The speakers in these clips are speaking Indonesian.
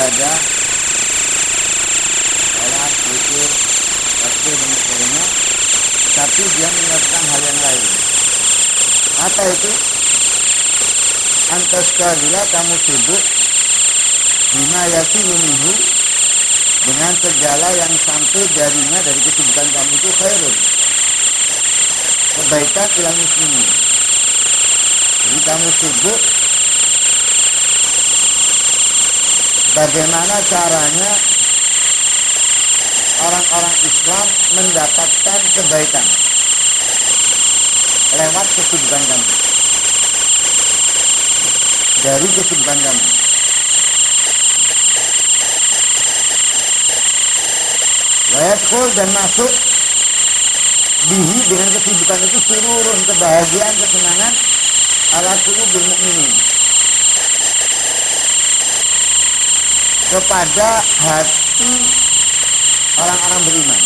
ibadah, sholat, zikir, takbir dan sebagainya, tapi dia meninggalkan hal yang lain. Apa itu? Antastaghila, kamu sibuk bima yasilu minhu, dengan segala yang sampai darinya, dari kesibukan kamu itu khairun, kebaikan ilal muslimin. Jadi kamu sibuk bagaimana caranya orang-orang Islam mendapatkan kebaikan lewat kesibukan kamu, dari kesibukan kamu. Wayadkhul, dan masuk bihi, dengan kesibukan itu, sururun, kebahagiaan, kesenangan, ala qulubil mukminin, kepada hati orang-orang beriman.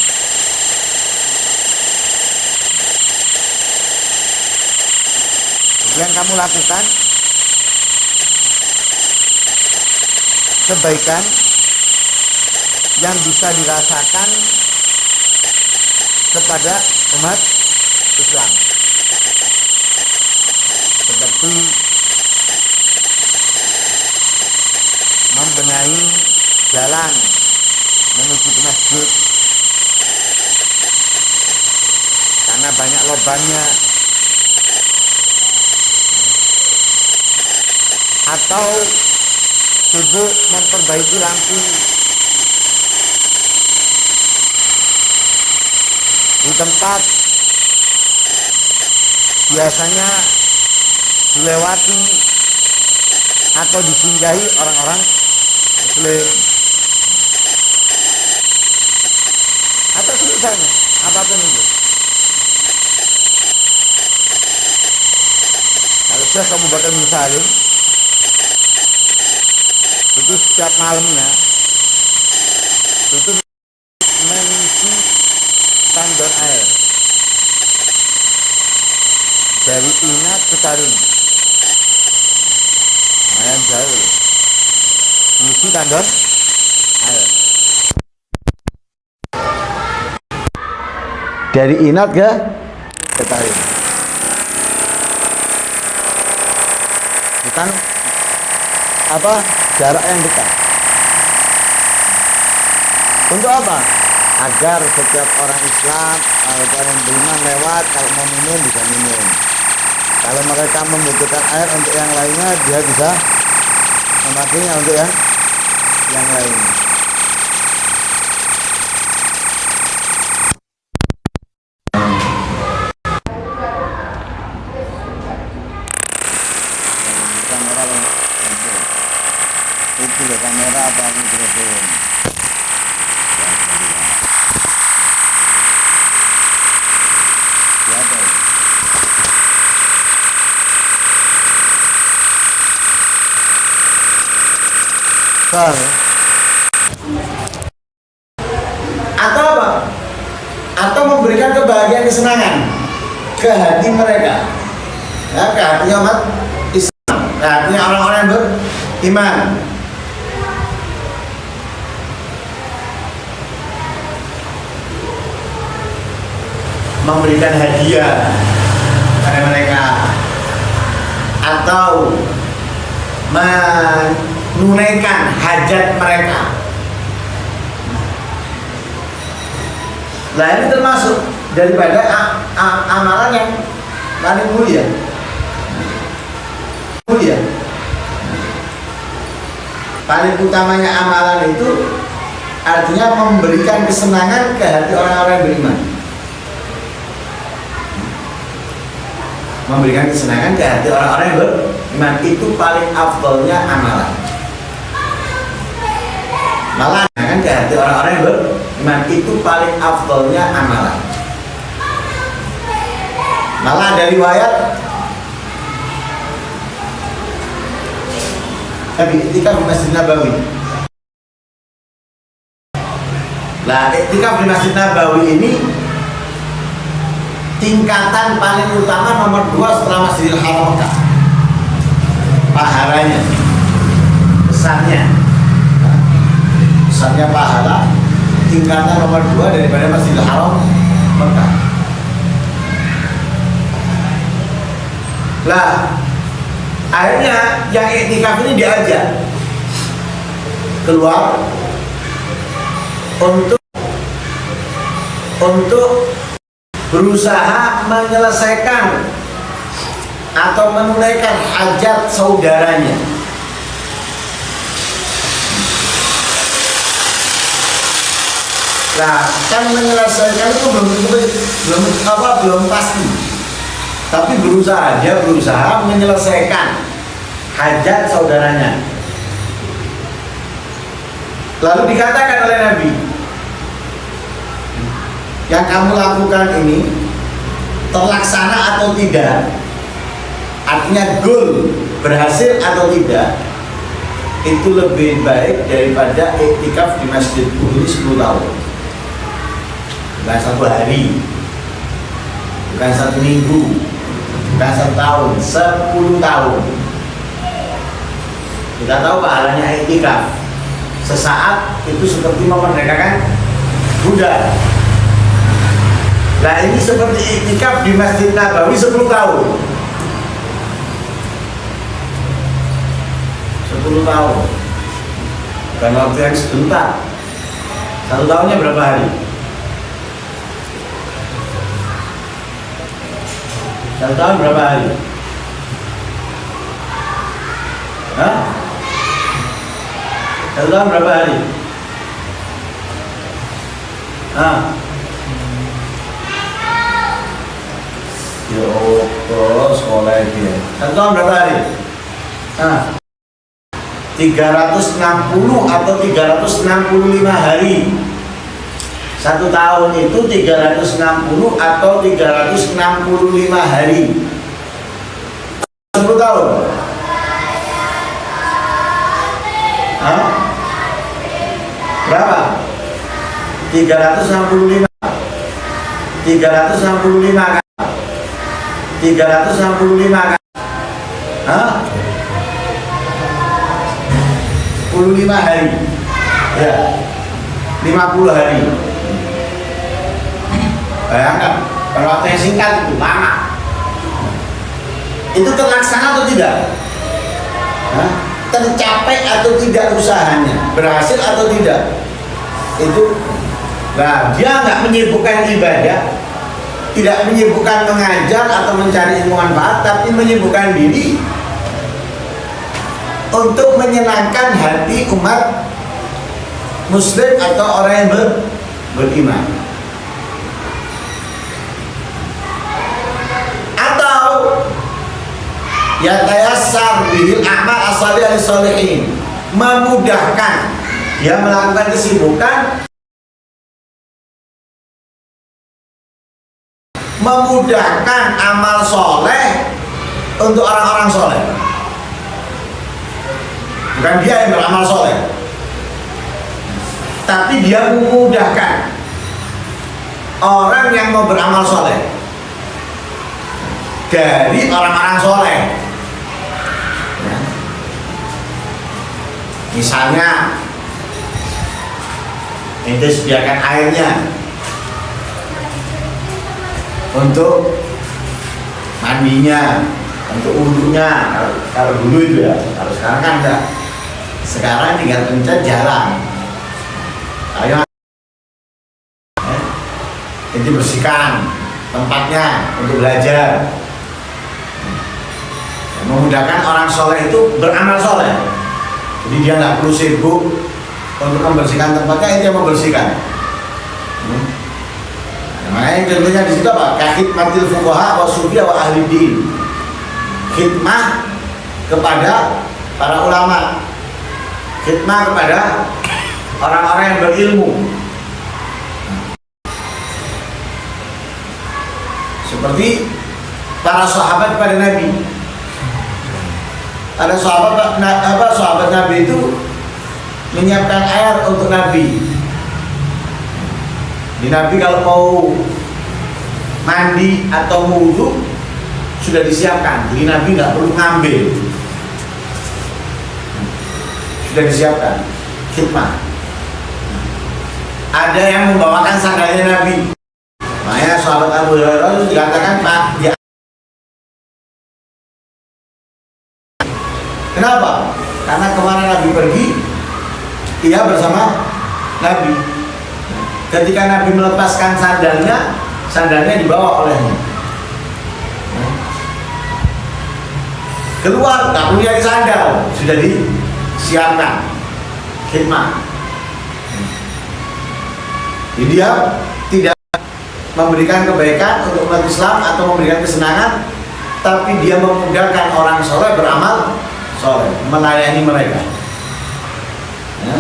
Yang kamu lakukan kebaikan yang bisa dirasakan kepada umat Islam, seperti membenahi jalan menuju ke masjid karena banyak lubangnya, atau sibuk memperbaiki lampu di tempat biasanya dilewati atau disinggahi orang-orang Muslim, atau semisalnya apapun itu. Kalau Syekh Abu Bakar bin Salim itu setiap malamnya itu mengisi tandon air dari Inat ke Tarim, lumayan jauh, mengisi tandon air dari Inat ke Tarim. Bukan apa, jarak yang dekat. Untuk apa? Agar setiap orang Islam, orang beriman lewat, kalau mau minum bisa minum. Kalau mereka membutuhkan air untuk yang lainnya, dia bisa memakainya untuk yang lainnya. Itu loh, kamera apa mikrofon. Siapa itu? Atau apa? Atau memberikan kebahagiaan, kesenangan ke hati mereka, ya, ke hatinya umat Islam, ke hatinya orang-orang yang beriman. Memberikan hadiah pada mereka, atau menunaikan hajat mereka. Nah, ini termasuk daripada amalan yang paling mulia. Paling utamanya amalan itu artinya memberikan kesenangan ke hati orang-orang yang beriman. Memberikan kesenangan ke hati orang-orang yang beriman, itu paling afdolnya amalan. Malah ke hati orang-orang yang beriman, itu paling afdolnya amalan. Malah dari riwayat Nabi iktikaf di Masjid Nabawi. Nah, iktikaf di Masjid Nabawi ini tingkatan paling utama nomor 2 setelah Masjidil Haram Mekah. Pahalanya, besarnya. besarnya pahala tingkatan nomor 2 daripada Masjidil Haram Mekah. Lah, akhirnya yang iktikaf ini diajak keluar untuk berusaha menyelesaikan atau menunaikan hajat saudaranya. Nah, kan menyelesaikan itu belum pasti. Tapi dia berusaha menyelesaikan hajat saudaranya. Lalu dikatakan oleh Nabi, yang kamu lakukan ini terlaksana atau tidak, artinya goal berhasil atau tidak, itu lebih baik daripada iktikaf di masjidku ini 10 tahun. Bukan 1 hari, bukan 1 minggu, bukan 1 tahun, 10 tahun. Kita tahu pahalanya iktikaf sesaat itu seperti memerdekakan budak. Nah, ini seperti iktikaf di Masjid Nabawi 10 tahun. 10 tahun. Bukan waktu yang sebentar. 1 tahunnya berapa hari? 1 tahun berapa hari? Hah? 1 tahun berapa hari? Ya Allah, sekolah dia. 1 tahun berapa hari? 360 atau 365 hari. 1 tahun itu 360 atau 365 hari. 10 tahun. Berapa? 365 kan? 365 kan? 10 hari. Ya. 50 hari. Bayangkan, pada waktu yang singkat itu lama. Itu terlaksana atau tidak? Tercapai atau tidak usahanya? Berhasil atau tidak? Itu, nah, dia nggak menyibukkan ibadah, tidak menyibukkan mengajar atau mencari ilmu manfaat, tapi menyibukkan diri untuk menyenangkan hati umat muslim atau orang yang beriman. Atau yatayassar bihil a'mal as-salihah lis-shalihin, memudahkan dia melakukan kesibukan, memudahkan amal soleh untuk orang-orang soleh. Bukan dia yang beramal soleh, tapi dia memudahkan orang yang mau beramal soleh dari orang-orang soleh. Misalnya, itu sediakan airnya untuk mandinya, untuk wudhunya. Kalau dulu itu ya, kalau sekarang kan enggak. Sekarang tinggal pencet jalan. Ayo, itu bersihkan tempatnya untuk belajar. Memudahkan orang soleh itu beramal soleh. Jadi dia nggak perlu sibuk untuk membersihkan tempatnya, itu yang membersihkan. Makanya contohnya di situ apa? Khidmatil fuqaha wa sufiya wa ahli din. Khidmah kepada para ulama, khidmah kepada orang-orang yang berilmu. Seperti para sahabat pada Nabi. Ada sahabat Nabi itu menyiapkan air untuk Nabi. Di Nabi kalau mau mandi atau wudhu sudah disiapkan, jadi Nabi nggak perlu ngambil, sudah disiapkan. Khidmah. ada yang membawakan sandalnya Nabi. Makanya sahabat Abu Hurairah itu dikatakan Pak. Kenapa? Karena kemana Nabi pergi, ia bersama Nabi. Ketika Nabi melepaskan sandalnya dibawa olehnya. Keluar, tak punya sandal, sudah disiapkan khidmat. Jadi dia tidak memberikan kebaikan untuk umat Islam atau memberikan kesenangan, tapi dia memudahkan orang soleh beramal soleh, melayani mereka, ya,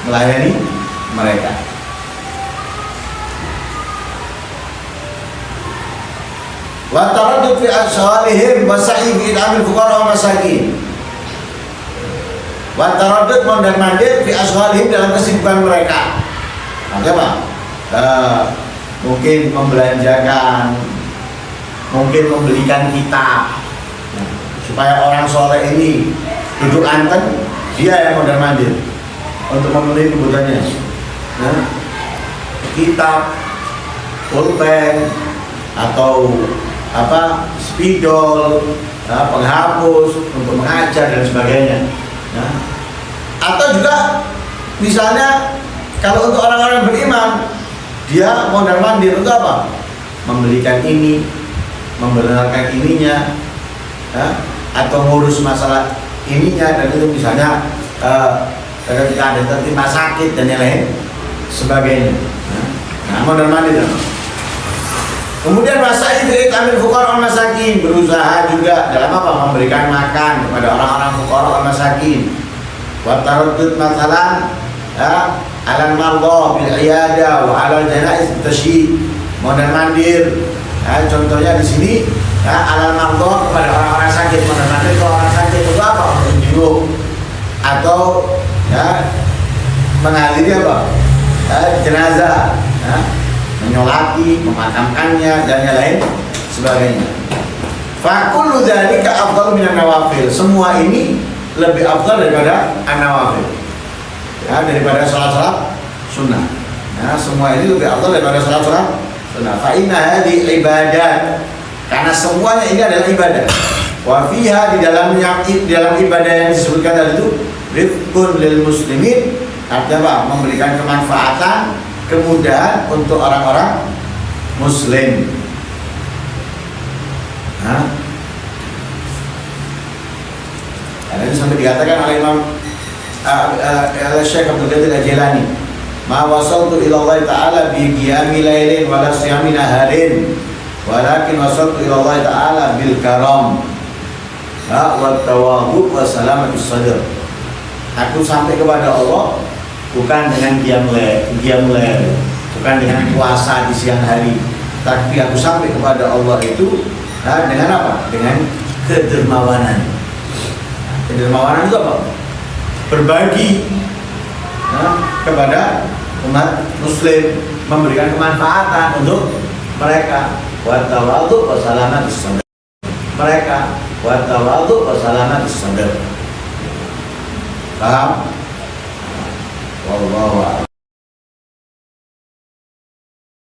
melayani mereka. Wa taraddud fi ashwalihim wa sa'i fi idamil fuqara wa masakin. Wa taraddud mondar-mandir fi ashwalihim dalam kesibukan mereka. Apa? Mungkin membelanjakan, mungkin membelikan kitab, supaya orang soleh ini duduk anteng, dia yang mondar-mandir untuk memenuhi kebutuhannya. Kitab, pulpen, atau spidol, penghapus untuk mengajar dan sebagainya. Atau juga misalnya kalau untuk orang-orang beriman, dia mondar-mandir untuk apa? Membelikan ini, membenarkan ininya, atau ngurus masalah ininya, dan itu misalnya ketika ada tertimpa sakit dan yang lain sebagainya. Mondar-mandir. Kemudian wasai fi amil fuqara wal masakin, berusaha juga dalam apa? Memberikan makan kepada orang-orang fuqara wal masakin. Wa taraddud masalan alal marḍa bil iyada wa alal janaiz tasyid, mondar-mandir. Contohnya di sini alal marḍa kepada orang-orang sakit, mondar-mandir ke orang sakit itu apa? Menjenguk atau menghadiri apa? Jenazah, menyolati, memakamkannya dan yang lain sebagainya. Fa kullu dzalika afdal minan nawafil. Semua ini lebih afdal daripada an-nawafil. Daripada salat-salat sunnah. Semua ini lebih afdal daripada salat-salat sunnah. Fa inna hadhihi ibadat. Karena semuanya ini adalah ibadah. Wa fiha di dalam ibadah yang disebutkan tadi itu rifqun lil muslimin, artinya apa? Memberikan kemanfaatan, kemudahan untuk orang-orang muslim. Karena itu sampai dikatakan oleh Imam Syekh Abdul Qadir Al-Jilani, ma wasaltu ila Allah Ta'ala bi qiyami lailin wa la siyami naharin, walakin wasaltu ila Allah Ta'ala bil karam wa tawadhu wa salamatus sadr. Aku sampai kepada Allah bukan dengan qiyam lail, bukan dengan puasa di siang hari, tapi aku sampai kepada Allah itu dengan apa? Dengan kedermawanan. Kedermawanan itu apa? Berbagi kepada umat muslim, memberikan kemanfaatan untuk mereka. Wa tawadhu wa salamatus sadr. Mereka wa tawadhu wa salamatus sadr. Paham? Wallahu a'lam.